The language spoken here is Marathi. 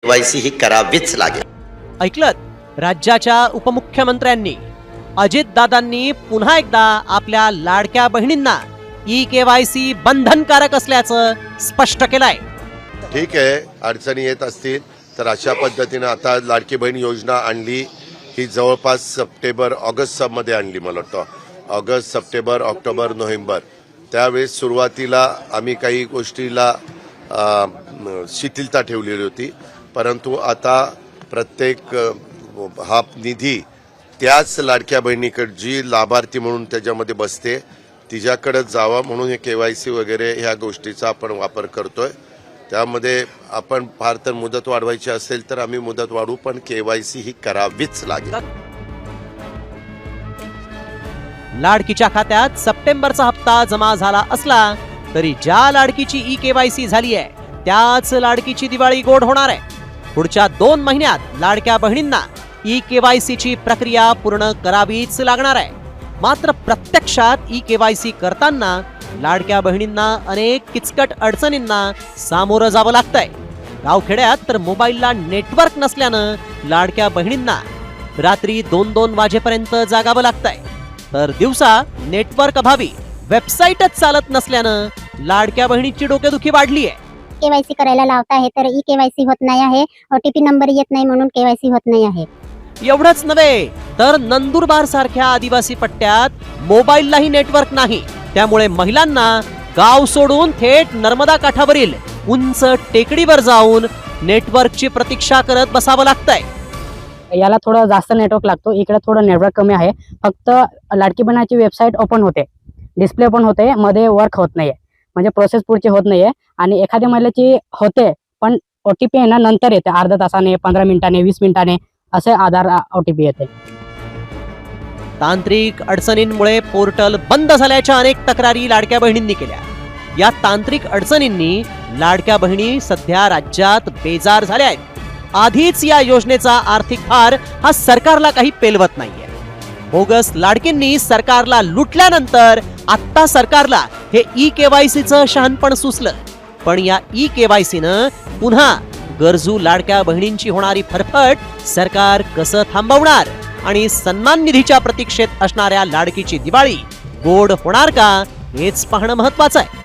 केवायसी ही करावीच लागेल. ऐकलत, राज्याच्या उपमुख्यमंत्र्यांनी अजितदादांनी पुन्हा एकदा आपल्या लाडक्या बहिणींना ई-केवायसी बंधनकारक असल्याचं स्पष्ट केलंय. ठीक आहे, अडचणी येत असतील तर अशा पद्धतीनं आता लाडकी बहीण योजना आणली ही जवळपास सप्टेंबर ऑगस्ट मध्ये आणली. मला वाटतं ऑगस्ट, सप्टेंबर, ऑक्टोबर, नोव्हेंबर त्यावेळेस सुरुवातीला आम्ही काही गोष्टीला शिथिलता ठेवलेली होती, परंतु आता प्रत्येक हा निधी त्याच लाडक्या बहिणीकडे जी लाभार्थी म्हणून त्याच्यामध्ये बसते तिच्याकडे जावा म्हणून हे केवायसी वगैरे ह्या गोष्टीचा आपण वापर करतोय. त्यामध्ये आपण फार तर मुदत वाढवायची असेल तर आम्ही मुदत वाढवू, पण केवायसी ही करावीच लागेल. लाडकीच्या खात्यात सप्टेंबरचा हप्ता जमा झाला असला तरी ज्या लाडकीची ई-केवायसी झाली आहे त्याच लाडकीची दिवाळी गोड होणार आहे. पुढच्या 2 महिन्यात लाडक्या बहिणींना ई-केवायसीची प्रक्रिया पूर्ण करावीच लागणार आहे. मात्र प्रत्यक्षात ई-केवायसी करताना लाडक्या बहिणींना अनेक किचकट अडचणींना सामोरं जावं लागतंय. गावखेड्यात तर मोबाईलला नेटवर्क नसल्यानं लाडक्या बहिणींना रात्री 2-2 वाजेपर्यंत जागावं लागतंय, तर दिवसा नेटवर्क अभावी वेबसाईटच चालत नसल्यानं लाडक्या बहिणीची डोकेदुखी वाढली आहे. केवायसी करायला लावता आहे तर ई-केवायसी होत नाही आहे, OTP नंबर येत नाही म्हणून केवायसी होत नाही आहे. एवढंच नव्हे तर नंदुरबार सारख्या आदिवासी पट्ट्यात मोबाईललाही नेटवर्क नाही. त्यामुळे महिलांना गाव सोडून थेट नर्मदा काठावरील उंच टेकडीवर जाऊन नेटवर्कची प्रतीक्षा करत बसावं लागतंय. याला थोडं जास्त नेटवर्क लागतो, इकडे थोडं नेटवर्क कमी आहे. फक्त लाडकी बहिणाची वेबसाईट ओपन होते, डिस्प्ले पण होते, मध्ये वर्क होत नाहीये, म्हणजे प्रोसेस पुढची होत नाहीये. आणि एखाद्या महिलेची होते पण OTP आहे ना नंतर येते, अर्ध्या तासाने, 15 मिनिटाने, 20 मिनिटाने असे आधार OTP येते. तांत्रिक अडचणींमुळे पोर्टल बंद झाल्याच्या अनेक तक्रारी लाडक्या बहिणींनी केल्या. या तांत्रिक अडचणींनी लाडक्या बहिणी सध्या राज्यात बेजार झाल्या आहेत. आधीच या योजनेचा आर्थिक भार हा सरकारला काही पेलवत नाहीये. बोगस लाडकींनी सरकारला लुटल्यानंतर आता सरकारला हे ई-केवायसीचं शहाणपण सुचलं. पण या ई-केवायसीनं पुन्हा गरजू लाडक्या बहिणींची होणारी फरफट सरकार कसं थांबवणार आणि सन्मान निधीच्या प्रतीक्षेत असणाऱ्या लाडकीची दिवाळी गोड होणार का हेच पाहणं महत्वाचं आहे.